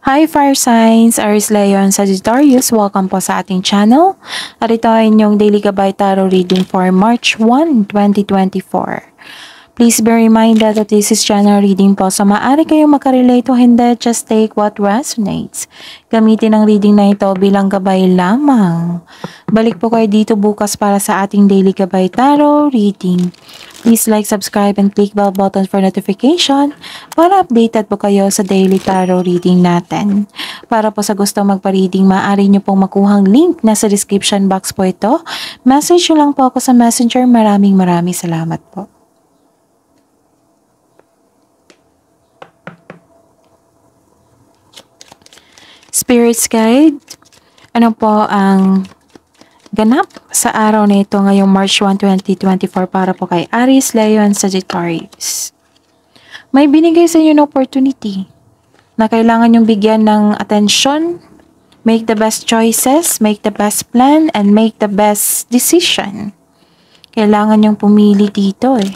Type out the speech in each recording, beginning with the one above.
Hi Fire Signs, Aries Leon Sagittarius, welcome po sa ating channel. At ito ay inyong Daily Gabay Tarot Reading for March 1, 2024. Please be reminded that this is general reading po, so maaari kayong makarelate o hindi, just take what resonates. Gamitin ang reading na ito bilang gabay lamang. Balik po kayo dito bukas para sa ating Daily Gabay Tarot Reading. Please like, subscribe, and click bell button for notification para updated po kayo sa daily tarot reading natin. Para po sa gusto magpa-reading, maaari nyo pong makuhang link na sa description box po ito. Message nyo lang po ako sa messenger. Maraming salamat po. Spirits Guide, ano po ang ganap sa araw na ito ngayong March 1, 2024 para po kay Aries, Leon, Sagittarius. May binigay sa inyo na opportunity na kailangan yung bigyan ng attention, make the best choices, make the best plan, and make the best decision. Kailangan yung pumili dito eh.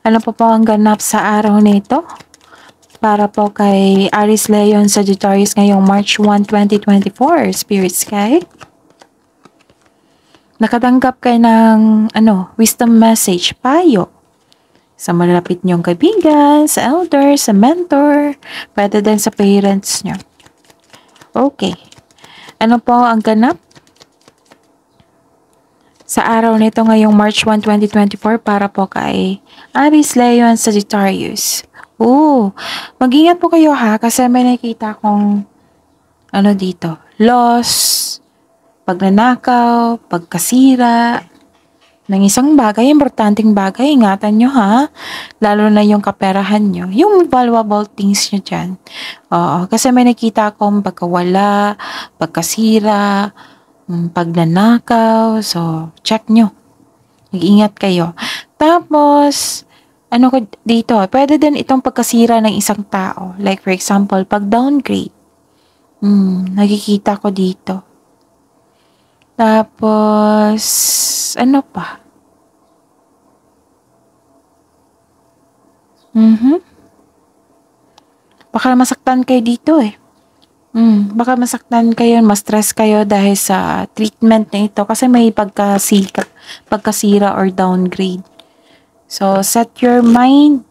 Ano po ang ganap sa araw na ito? Para po kay Aries, Leon, Sagittarius ngayong March 1, 2024, Spirits Guide. Nakatanggap kayo ng wisdom message, payo. Sa malapit niyong kaibigan, sa elder, sa mentor, pwede din sa parents niyo. Okay. Ano po ang ganap sa araw nito ngayong March 1, 2024 para po kay Aries, Leon, Sagittarius? Mag-ingat po kayo ha, kasi may nakita kong dito, loss, pagnanakaw, pagkasira ng isang bagay, importanteng bagay. Ingatan nyo ha, lalo na yung kaperahan nyo, yung valuable things nyo dyan. Kasi may nakita akong pagkawala, pagkasira, pagnanakaw, so check nyo, mag-ingat kayo. Tapos ko dito, pwede din itong pagkasira ng isang tao. Like for example, pag-downgrade. Nakikita ko dito. Tapos, ano pa? Baka masaktan kayo dito eh. Baka masaktan kayo, ma-stress kayo dahil sa treatment na ito. Kasi may pagkasira or downgrade. So, set your mind,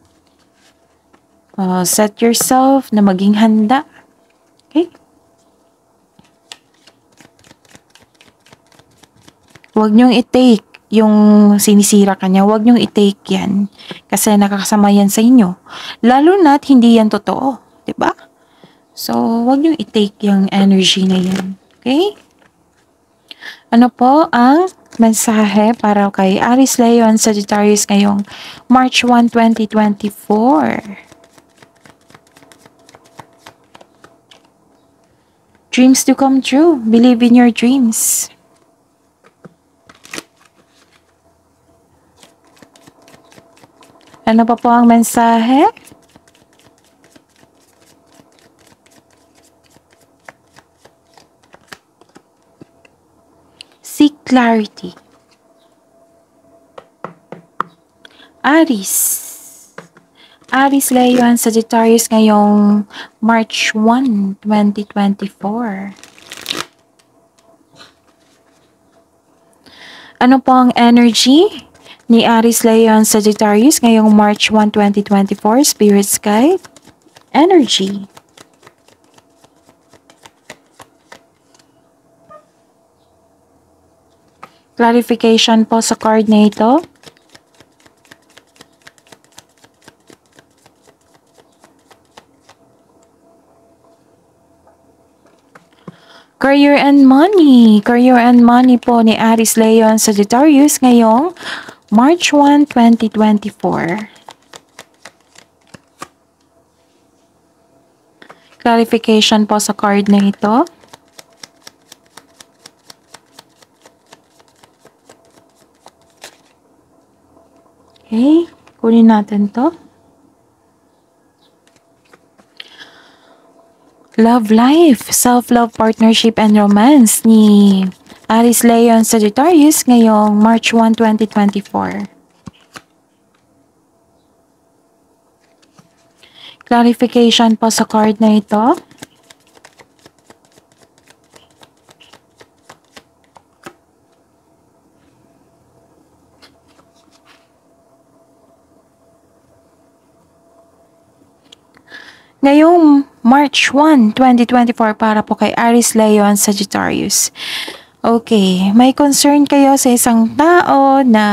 set yourself na maging handa. Okay? Huwag niyong i-take yung sinisira kanya. Huwag niyong i-take yan. Kasi nakakasama yan sa inyo. Lalo na't hindi yan totoo. Diba? So, huwag niyong i-take yung energy na yan. Okay? Ano po ang mensahe para kay Aries, Leon, Sagittarius ngayong March 1, 2024? Dreams to come true. Believe in your dreams. Ano pa po ang mensahe? Seek clarity. Aries, Leon, Sagittarius ngayong March 1, 2024. Ano po ang energy ni Aries, Leon, Sagittarius ngayong March 1, 2024? Spirits Guide. Energy. Clarification po sa card na ito. Career and money. Career and money po ni Aries, Leon, Sagittarius ngayong March 1, 2024. Clarification po sa card na ito. Okay, kunin natin to. Love life, self-love, partnership, and romance ni Aries, Leon, Sagittarius ngayong March 1, 2024. Clarification po sa card na ito. Ngayong March 1, 2024 para po kay Aries, Leo, and Sagittarius. Okay, may concern kayo sa isang tao na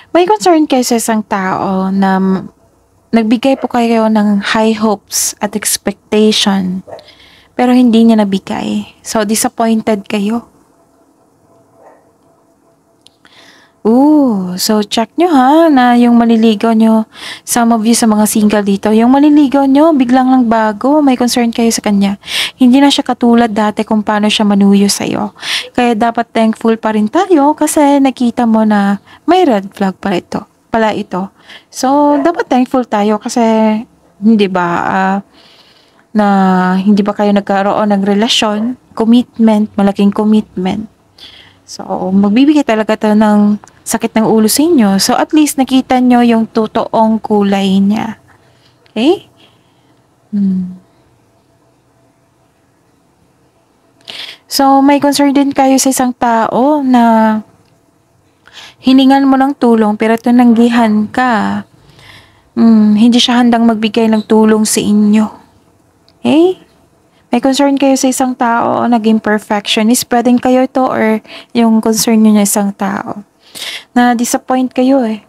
may concern kayo sa isang tao na nagbigay po kayo ng high hopes at expectation pero hindi niya nabigay. So, disappointed kayo. So check nyo ha, na yung maliligaw nyo, some of you sa mga single dito, yung maliligaw nyo, biglang lang bago, may concern kayo sa kanya. Hindi na siya katulad dati kung paano siya manuyo sa'yo. Kaya dapat thankful pa rin tayo kasi nakita mo na may red flag pala ito. So, dapat thankful tayo kasi, hindi ba, na hindi ba kayo nagkaroon ng relasyon, commitment, malaking commitment. So, magbibigay talaga ito ng sakit ng ulo sa inyo. So, at least nakita nyo yung totoong kulay niya. Okay? So, may concern din kayo sa isang tao na hiningan mo ng tulong pero tinanggihan ka. Hindi siya handang magbigay ng tulong sa inyo. Okay? May concern kayo sa isang tao, naging perfectionist. Pwedeng kayo ito or yung concern nyo na isang tao. Na-disappoint kayo eh.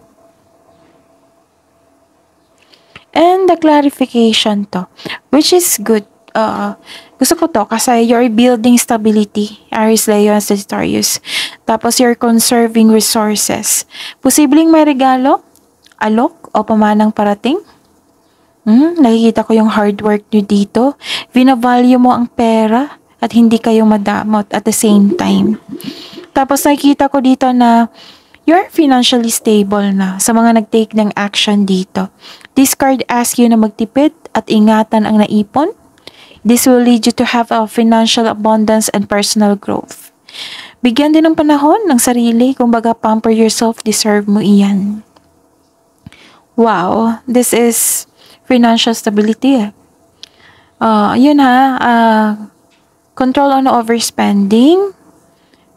And the clarification to, which is good. Gusto ko to kasi you're building stability, Aries, Leo, and Sagittarius. Tapos you're conserving resources. Posibleng may regalo, alok, o pamanang parating. Nakikita ko yung hard work nyo dito. Vinavalue mo ang pera at hindi kayo madamot at the same time. Tapos nakikita ko dito na you're financially stable na sa mga nag-take ng action dito. This card asks you na magtipid at ingatan ang naipon. This will lead you to have a financial abundance and personal growth. Bigyan din ng panahon ng sarili, kumbaga pamper yourself, deserve mo iyan. Wow, this is financial stability. Yun ha, control on overspending.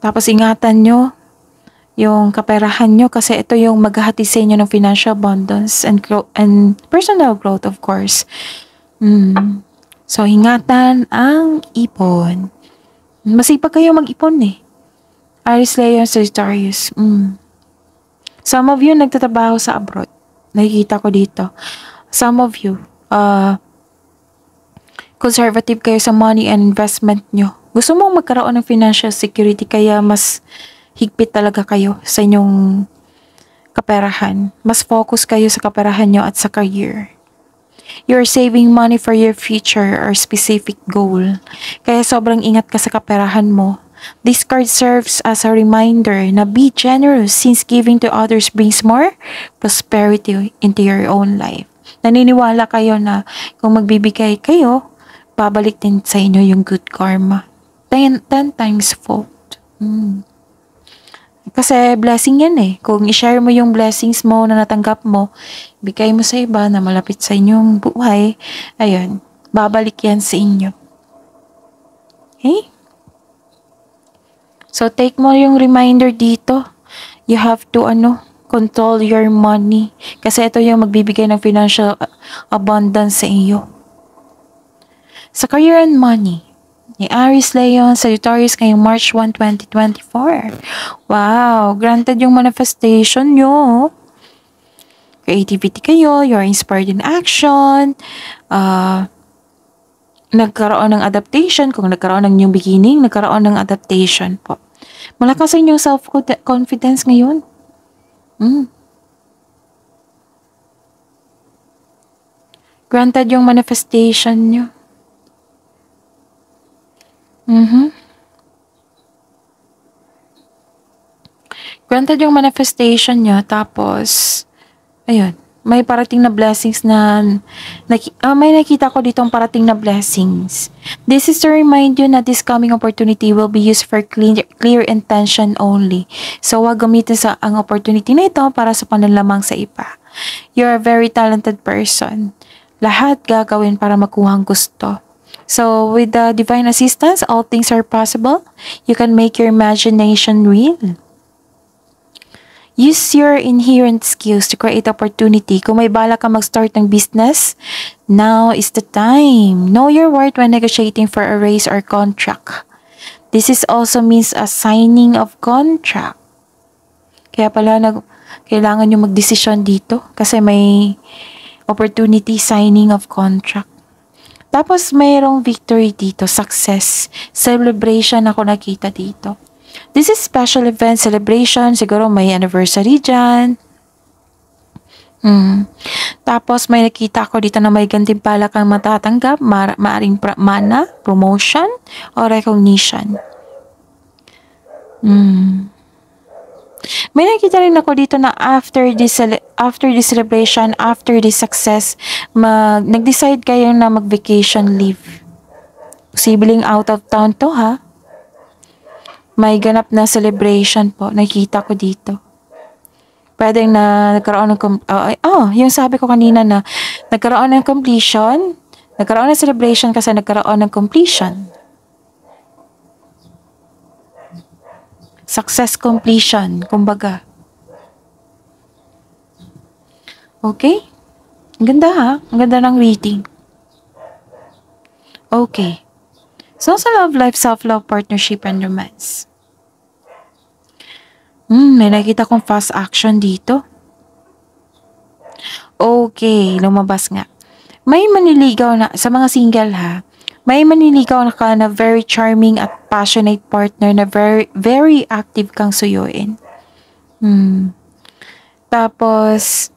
Tapos ingatan nyo yung kaperahan nyo kasi ito yung maghahati sa inyo ng financial abundance and personal growth, of course. So, ingatan ang ipon. Masipag kayo mag-ipon eh. Aries, Leo, Sagittarius. Some of you nagtatrabaho sa abroad. Nakikita ko dito. Some of you, conservative kayo sa money and investment nyo. Gusto mong magkaroon ng financial security kaya mas higpit talaga kayo sa inyong kaperahan. Mas focus kayo sa kaperahan nyo at sa career. You're saving money for your future or specific goal. Kaya sobrang ingat ka sa kaperahan mo. This card serves as a reminder na be generous since giving to others brings more prosperity into your own life. Naniniwala kayo na kung magbibigay kayo, babalik din sa inyo yung good karma. 10 times fold. Kasi blessing yan eh. Kung i-share mo yung blessings mo na natanggap mo, bigay mo sa iba na malapit sa inyong buhay, ayun, babalik yan sa inyo. Okay? So, take mo yung reminder dito. You have to, control your money. Kasi ito yung magbibigay ng financial abundance sa iyo. Sa career and money, ni Aries, Leo, Sagittarius ngayong March 1, 2024. Wow! Granted yung manifestation nyo. Creativity kayo, you're inspired in action, nagkaroon ng adaptation. Kung nagkaroon ng new beginning, nagkaroon ng adaptation po. Malakas sa inyong self-confidence ngayon. Granted yung manifestation nyo. Granted yung manifestation nyo, tapos, ayun, may parating na blessings may nakita ko ditong parating na blessings. This is to remind you na this coming opportunity will be used for clear intention only. So, wag gamitin ang opportunity na ito para sa panlalamang sa iba. You're a very talented person. Lahat gagawin para makuha ang gusto. So, with the divine assistance, all things are possible. You can make your imagination real. Use your inherent skills to create opportunity. Kung may bala ka mag-start ng business, now is the time. Know your worth when negotiating for a raise or contract. This is also means a signing of contract. Kaya pala kailangan nyo mag-desisyon dito kasi may opportunity signing of contract. Tapos mayroong victory dito, success, celebration ako nakita dito. This is special event, celebration, siguro may anniversary dyan. Tapos may nakita ko dito na may gantimpala kang matatanggap, maaring mana, promotion, or recognition. May nakita rin ako dito na after this celebration, after this success, nag-decide kayo na mag-vacation leave. Posibleng out of town to ha. May ganap na celebration po. Nakita ko dito. Pwedeng na nagkaroon ng yung sabi ko kanina na nagkaroon ng completion, nagkaroon ng celebration kasi nagkaroon ng completion. Success completion, kumbaga. Okay? Ang ganda ha? Ang ganda ng reading. Okay. So, sa love life, self-love, partnership, and romance. May nakita kong fast action dito. Okay, lumabas nga. May maniligaw na, sa mga single ha, may maniligaw na ka na very charming at passionate partner na very, very active kang suyuin. Tapos,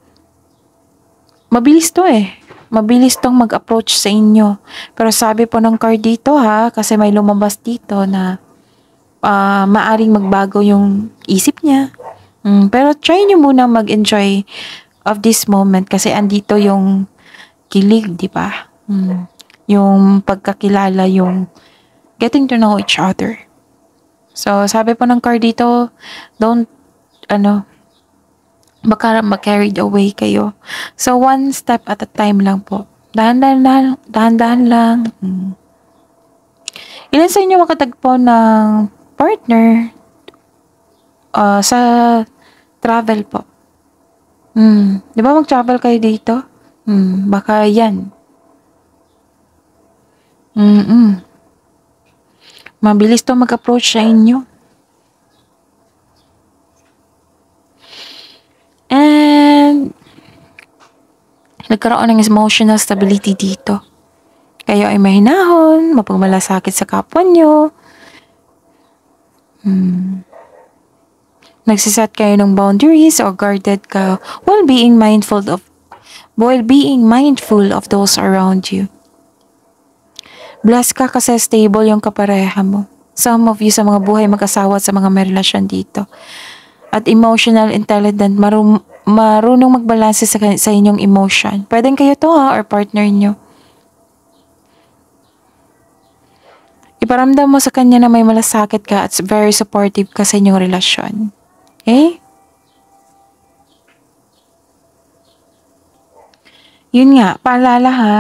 mabilis to eh. Mabilis tong mag-approach sa inyo. Pero sabi po ng card dito ha, kasi may lumabas dito na maaring magbago yung isip niya. Pero try nyo muna mag-enjoy of this moment kasi andito yung kilig, di ba? Yung pagkakilala, yung getting to know each other. So, sabi po ng card dito, baka ma-carried away kayo. So, one step at a time lang po. Dahan-dahan lang. Ilan sa inyo makatagpo ng partner sa travel po? Di ba mag-travel kayo dito? Baka yan. Mabilis to mag-approach sa inyo. And nagkaroon ng emotional stability dito. Kayo ay mahinahon, mapagmalasakit sa kapwa nyo. Nagsiset kayo ng boundaries or guarded ka while being mindful of those around you. Blessed ka kasi stable yung kapareha mo. Some of you sa mga buhay mag-asawa at sa mga may relasyon dito. At emotional intelligent, marunong magbalanse sa inyong emotion. Pwedeng kayo to ha, or partner nyo. Iparamdam mo sa kanya na may malasakit ka at very supportive ka sa inyong relasyon. Okay? Yun nga, paalala ha,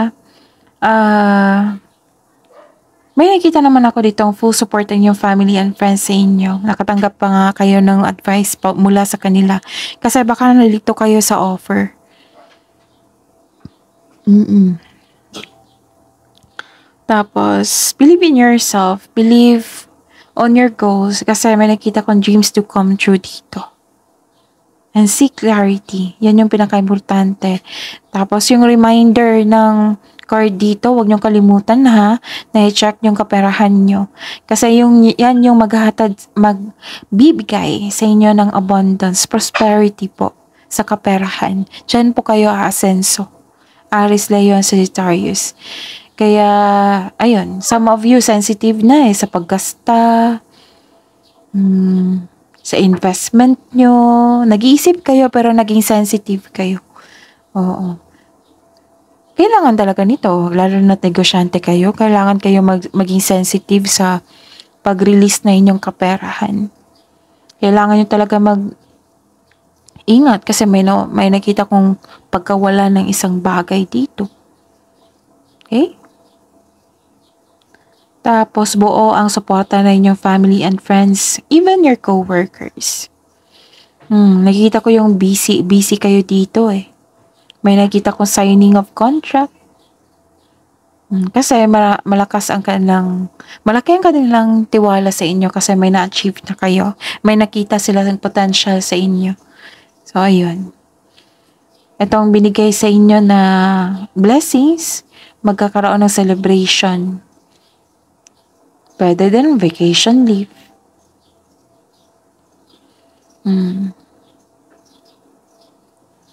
may nakita naman ako ditong full support ng yung family and friends sa inyo. Nakatanggap pa nga kayo ng advice mula sa kanila. Kasi baka nalito kayo sa offer. Tapos, believe in yourself. Believe on your goals. Kasi may nakita kong dreams to come true dito. And seek clarity. Yan yung pinaka-importante. Tapos, yung reminder ng card dito, huwag niyong kalimutan ha, na i-check yung kaperahan nyo. Kasi yan yung magbibigay sa inyo ng abundance, prosperity po sa kaperahan. Diyan po kayo aasenso. Aries, Leo, Sagittarius. Kaya, ayun, some of you sensitive na sa paggasta, sa investment nyo. Nag-iisip kayo pero naging sensitive kayo. Oo. Kailangan talaga nito, lalo na't negosyante kayo. Kailangan kayo maging sensitive sa pag-release na inyong kaperahan. Kailangan nyo talaga mag-ingat kasi may nakita kong pagkawala ng isang bagay dito. Okay? Tapos buo ang suporta ng inyong family and friends, even your co-workers. Nakita ko yung busy kayo dito eh. May nakita kong signing of contract. Kasi malaki ang kanilang tiwala sa inyo kasi may na-achieve na kayo. May nakita sila ng potential sa inyo. So, ayun. Itong binigay sa inyo na blessings, magkakaroon ng celebration. Pwede din vacation leave.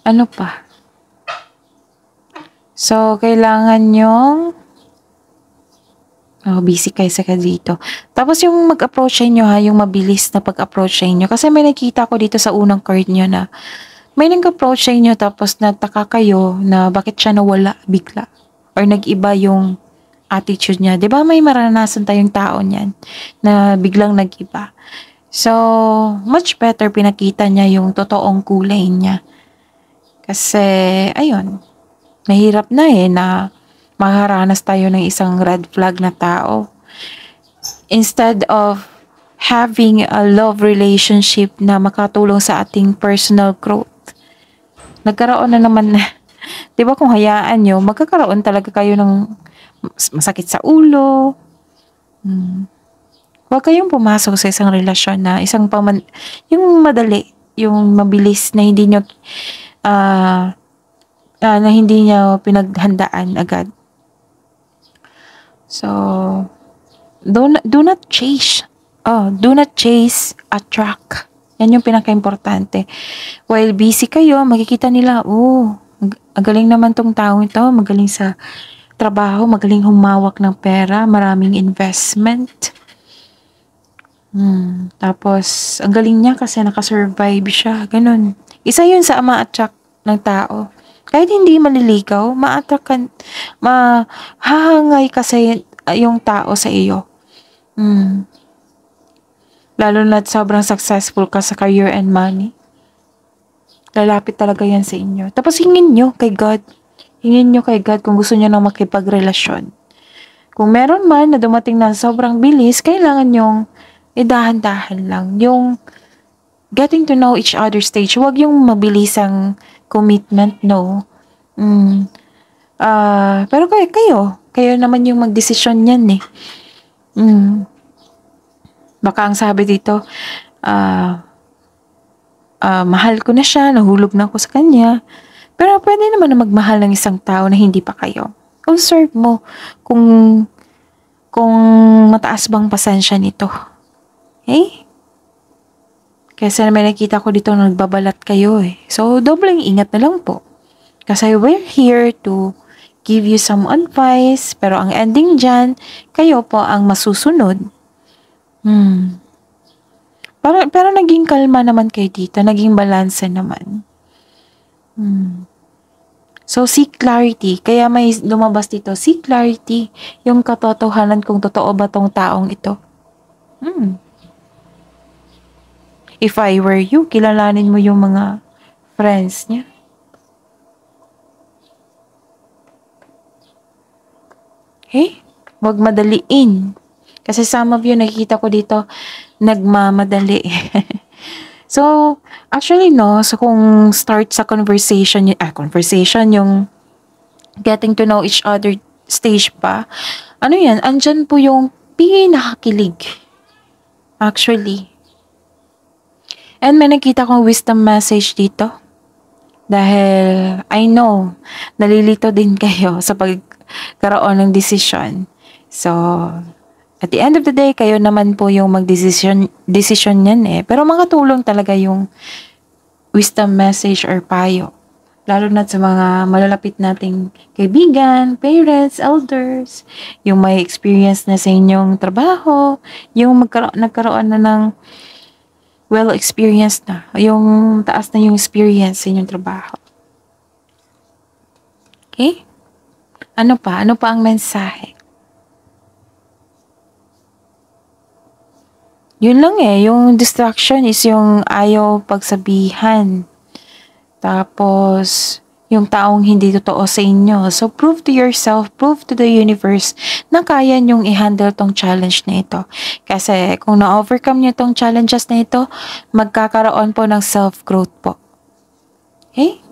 Ano pa? So, kailangan yung busy kayo sa dito. Tapos yung mag-approach sa inyo yung mabilis na pag-approach sa inyo. Kasi may nakita ko dito sa unang card nyo na may nag-approach sa inyo tapos nataka kayo na bakit siya nawala bigla. Or nag-iba yung attitude niya. 'Di ba may maranasan tayong tao niyan na biglang nag-iba. So, much better pinakita niya yung totoong kulay niya. Kasi, ayun, mahirap na na makaranas tayo ng isang red flag na tao. Instead of having a love relationship na makatulong sa ating personal growth, nagkaroon na naman na, di ba kung hayaan nyo, magkakaroon talaga kayo ng masakit sa ulo. Huwag kayong pumasok sa isang relasyon na yung madali, yung mabilis na hindi nyo pinaghandaan agad. So, do not chase. Do not chase, attract. Yan yung pinaka-importante. While busy kayo, makikita nila, ang galing naman tong taong ito, magaling sa trabaho, magaling humawak ng pera, maraming investment. Tapos, ang galing niya kasi nakasurvive siya, ganun. Isa yun sa ma-attract ng tao. Kahit hindi maliligaw, mahahangay kasi yung tao sa iyo. Lalo na't sobrang successful ka sa career and money. Lalapit talaga yan sa inyo. Tapos hingin nyo kay God. Hingin nyo kay God kung gusto nyo nang makipagrelasyon. Kung meron man na dumating na sobrang bilis, kailangan nyong dahan-dahan lang. Yung getting to know each other stage. Huwag yung mabilisang commitment, no. Pero kayo naman yung magdesisyon yan eh. Baka ang sabi dito, mahal ko na siya, nahulog na ako sa kanya. Pero pwede naman na magmahal ng isang tao na hindi pa kayo. Observe mo kung mataas bang pasensya nito. Okay? Kasi may nakita ko dito nagbabalat kayo eh. So, dobleng ingat na lang po. Kasi we're here to give you some advice. Pero ang ending dyan, kayo po ang masusunod. Pero naging kalma naman kayo dito. Naging balanse naman. So, seek clarity. Kaya may lumabas dito, seek clarity. Yung katotohanan kung totoo ba tong taong ito. If I were you, kilalanin mo yung mga friends niya. Okay? Huwag madaliin. Kasi some of you, nakikita ko dito, nagmamadali. So, actually, so kung start sa conversation yung getting to know each other stage pa, andyan po yung pinakakilig. Actually. And may nakita kong wisdom message dito. Dahil, I know, nalilito din kayo sa pagkaroon ng desisyon. So, at the end of the day, kayo naman po yung magdesisyon yan eh. Pero makatulong talaga yung wisdom message or payo. Lalo na sa mga malalapit nating kaibigan, parents, elders, yung may experience na sa inyong trabaho, yung nagkaroon na ng well-experienced na, yung taas na yung experience sa inyong trabaho. Okay? Ano pa? Ano pa ang mensahe? Yun lang yung distraction is yung ayaw pagsabihan. Tapos, yung taong hindi totoo sa inyo. So, prove to yourself, prove to the universe na kaya nyong i-handle tong challenge na ito. Kasi, kung na-overcome nyo tong challenges na ito, magkakaroon po ng self-growth po. Okay?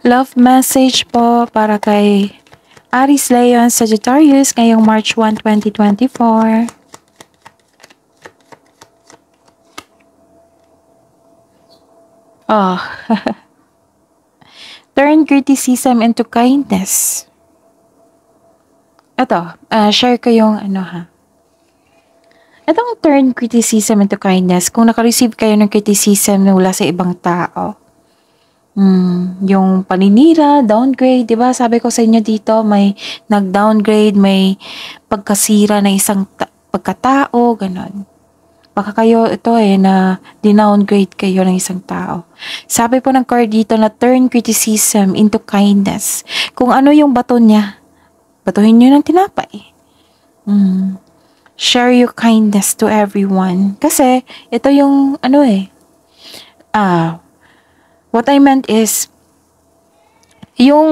Love message po para kay Aries, Leon, Sagittarius ngayong March 1, 2024. Oh. Turn criticism into kindness. Ito, share ko yung Itong turn criticism into kindness, kung naka-receive kayo ng criticism mula sa ibang tao, yung paninira, downgrade, di ba? Sabi ko sa inyo dito, may nag-downgrade, may pagkasira na isang pagkatao, ganon. Baka kayo na dinowngrade kayo ng isang tao. Sabi po ng card dito na turn criticism into kindness. Kung ano yung bato niya, batuhin nyo ng tinapay. Share your kindness to everyone. Kasi, ito yung what I meant is, yung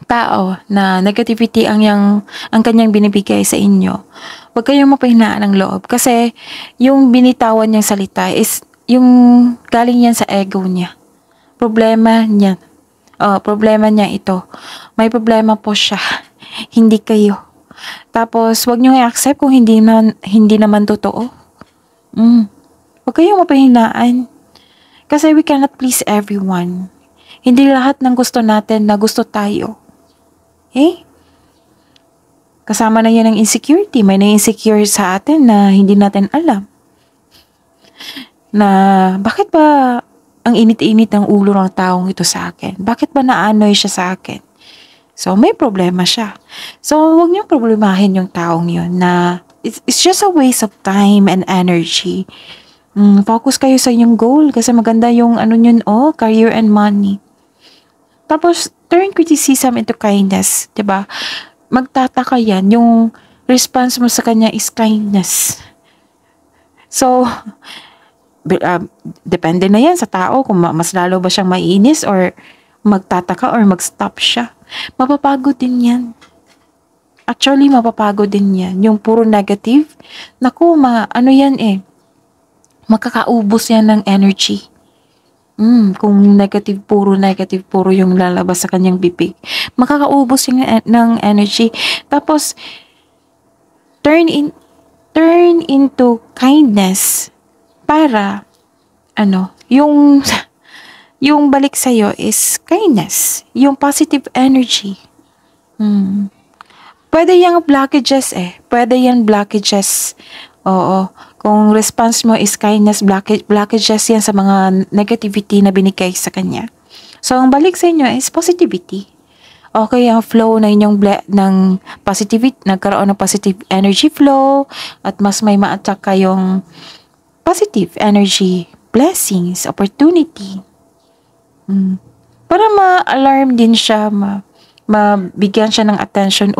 tao na negativity ang kanyang binibigay sa inyo, huwag kayong mapahinaan ng loob. Kasi, yung binitawan niyang salita is, yung galing yan sa ego niya. Problema niya ito. May problema po siya. Hindi kayo. Tapos, wag niyo i-accept kung hindi naman totoo. Huwag kayong mapahinaan. Kasi we cannot please everyone. Hindi lahat ng gusto natin na gusto tayo. Okay? Kasama na yan ang insecurity. May na-insecure sa atin na hindi natin alam. Na, bakit ba ang init-init ng ulo ng taong ito sa akin? Bakit ba naanoy siya sa akin? So, may problema siya. So, huwag niyong problemahin yung taong yun na it's just a waste of time and energy. Focus kayo sa inyong goal kasi maganda yung career and money. Tapos, turn criticism into kindness. Diba? Magtataka yan. Yung response mo sa kanya is kindness. So, depende na yan sa tao kung mas lalo ba siyang maiinis or magtataka or mag-stop siya. Mapapagod din yan. Actually, mapapagod din yan. Yung puro negative, naku, makakaubos yan ng energy. Kung puro negative yung lalabas sa kanyang bibig, makakaubos yung ng energy. Tapos, turn into kindness para, yung balik sa'yo is kindness. Yung positive energy. Pwede yung blockages Pwede yan blockages. Oo. Kung response mo is kindness, blockages yan sa mga negativity na binigay sa kanya. So, ang balik sa inyo is positivity. Okay, ang flow na inyong ng positivity, nagkaroon ng positive energy flow, at mas may ma-attract kayong positive energy, blessings, opportunity. Para ma-alarm din siya, mabigyan siya ng attention.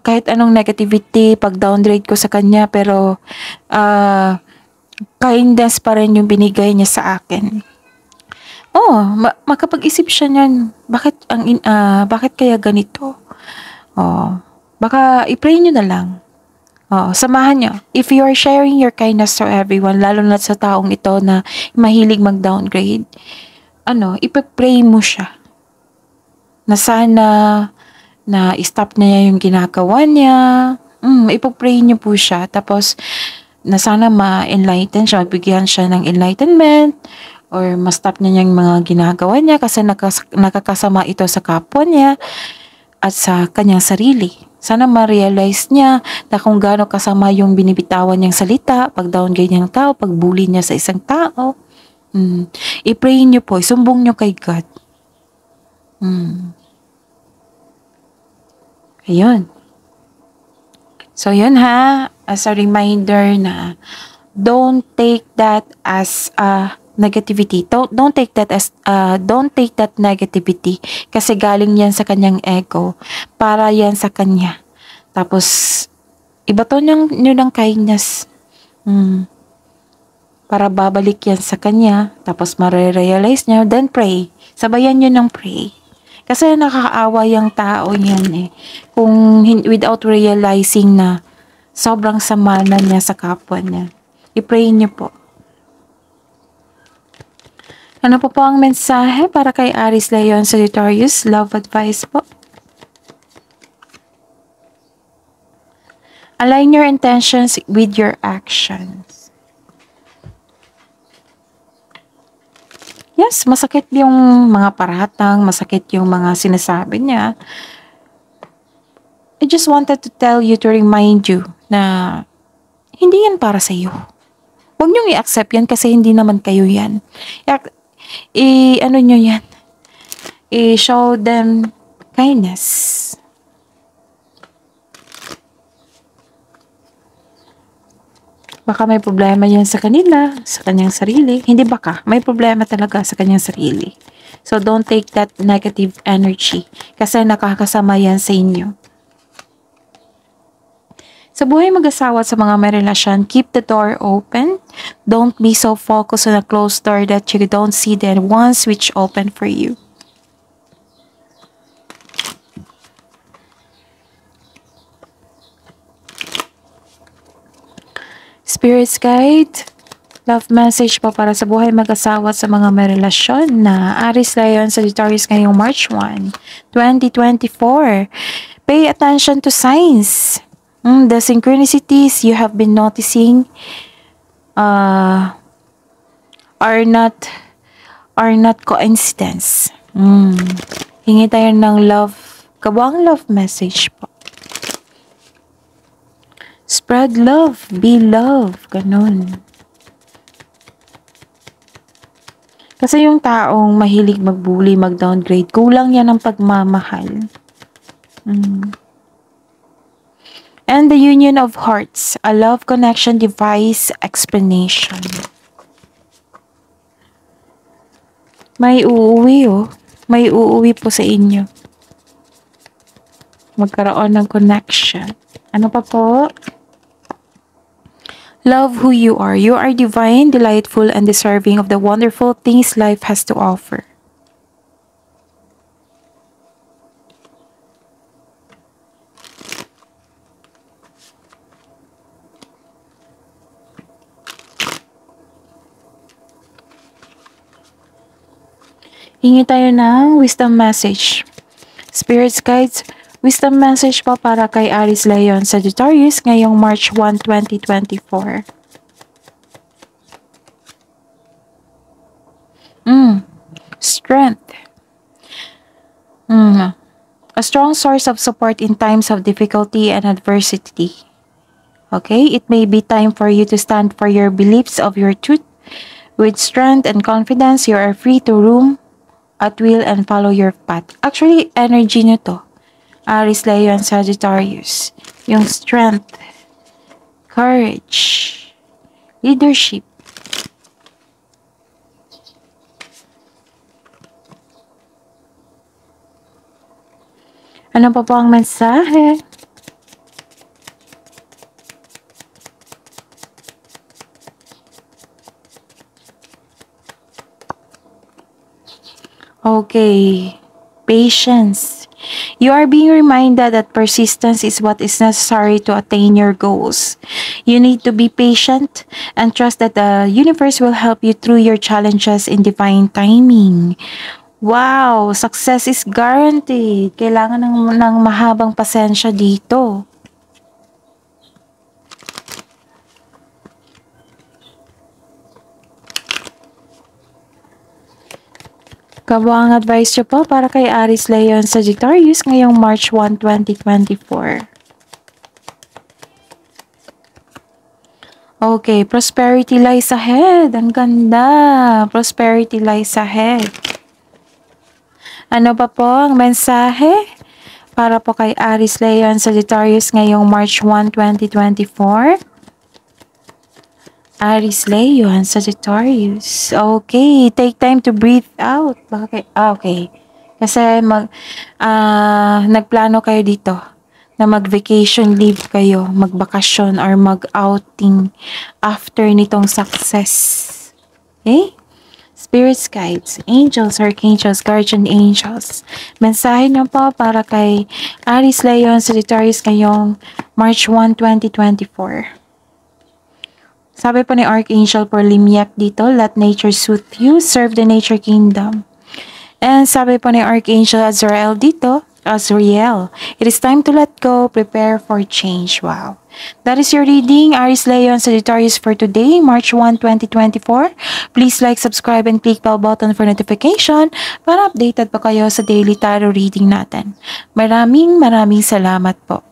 Kahit anong negativity, pag downgrade ko sa kanya, pero kindness pa rin yung binigay niya sa akin. Makapag-isip siya niyan. Bakit kaya ganito? Baka i-pray nyo na lang. Samahan nyo. If you are sharing your kindness to everyone, lalo na sa taong ito na mahilig mag-downgrade, ipag-pray mo siya. Na sana na stop niya yung ginagawa niya. Ipag-pray niyo po siya. Tapos, na sana ma-enlighten siya, mabigyan siya ng enlightenment, or ma-stop niya yung mga ginagawa niya kasi nakakasama ito sa kapwa niya at sa kanyang sarili. Sana ma-realize niya na kung gaano kasama yung binibitawan niyang salita, pag-downgrade niya ng tao, pag-bully niya sa isang tao. I-pray niyo po, isumbong niyo kay God. Ayun. So, yun ha, as a reminder na don't take that as negativity. Don't take that as negativity kasi galing yan sa kanyang ego para yan sa kanya. Tapos ibato niyo ng kindness. Para babalik yan sa kanya, tapos mare-realize niya, then pray. Sabayan niyo ng pray. Kasi nakakaawa yung tao yan kung without realizing na sobrang sama na niya sa kapwa niya. I-pray niyo po. Ano po ang mensahe para kay Aries, Leon, Sagittarius? Love advice po. Align your intentions with your actions. Yes, masakit yung mga paratang, masakit yung mga sinasabi niya. I just wanted to tell you, to remind you na hindi yan para sa iyo. Huwag niyong i-accept yan kasi hindi naman kayo yan. Ano nyo yan? I-show them kindness. Baka may problema yan sa kanila, sa kanyang sarili. Hindi baka, may problema talaga sa kanyang sarili. So, don't take that negative energy kasi nakakasama yan sa inyo. Sa buhay mag-asawa at sa mga may relasyon, keep the door open. Don't be so focused on a closed door that you don't see the ones which open for you. Spirit's Guide, love message po para sa buhay mag-asawa at sa mga may relasyon na Aries, Leon, Sagittarius ngayong March 1, 2024. Pay attention to signs. The synchronicities you have been noticing are not coincidence. Hingi tayo ng love, kabuang love message po. Spread love, be love, ganun. Kasi yung taong mahilig mag-bully, mag-downgrade, kulang yan ng pagmamahal. And the union of hearts, a love connection device explanation. May uuwi May uuwi po sa inyo. Magkaroon ng connection. Ano pa po? Love who you are. You are divine, delightful, and deserving of the wonderful things life has to offer. Hingi tayo ng wisdom message. Spirits Guides, wisdom message po para kay Aries, Leon, Sagittarius ngayong March 1, 2024. Strength. A strong source of support in times of difficulty and adversity. Okay, it may be time for you to stand for your beliefs of your truth. With strength and confidence, you are free to roam at will and follow your path. Actually, energy nyo to. Aries, Leon, Sagittarius. Yung strength, courage, leadership. Ano pa po ang mensahe? Okay, patience. You are being reminded that persistence is what is necessary to attain your goals. You need to be patient and trust that the universe will help you through your challenges in divine timing. Wow, success is guaranteed. Kailangan ng mahabang pasensya dito. Kabuang advice nyo po para kay Aries, Leon, Sagittarius ngayong March 1, 2024. Okay, prosperity lies ahead. Ang ganda. Prosperity lies ahead. Ano pa po ang mensahe para po kay Aries, Leo, and Sagittarius ngayong March 1, 2024? Aries, Leo, and Sagittarius. Okay, take time to breathe out. Bakit? Okay. Kasi nagplano kayo dito na mag-vacation leave kayo, magbakasyon or mag-outing after nitong success. Okay? Spirits, guides, angels, archangels, guardian angels. Mensahe na po para kay Aries, Leo, and Sagittarius ngayong March 1, 2024. Sabi po ni Archangel Porlimiac dito, let nature suit you, serve the nature kingdom. And sabi po ni Archangel Azrael dito, Azrael, it is time to let go, prepare for change. Wow. That is your reading, Aries, Leo, and Sagittarius for today, March 1, 2024. Please like, subscribe, and click bell button for notification para updated pa kayo sa daily tarot reading natin. Maraming salamat po.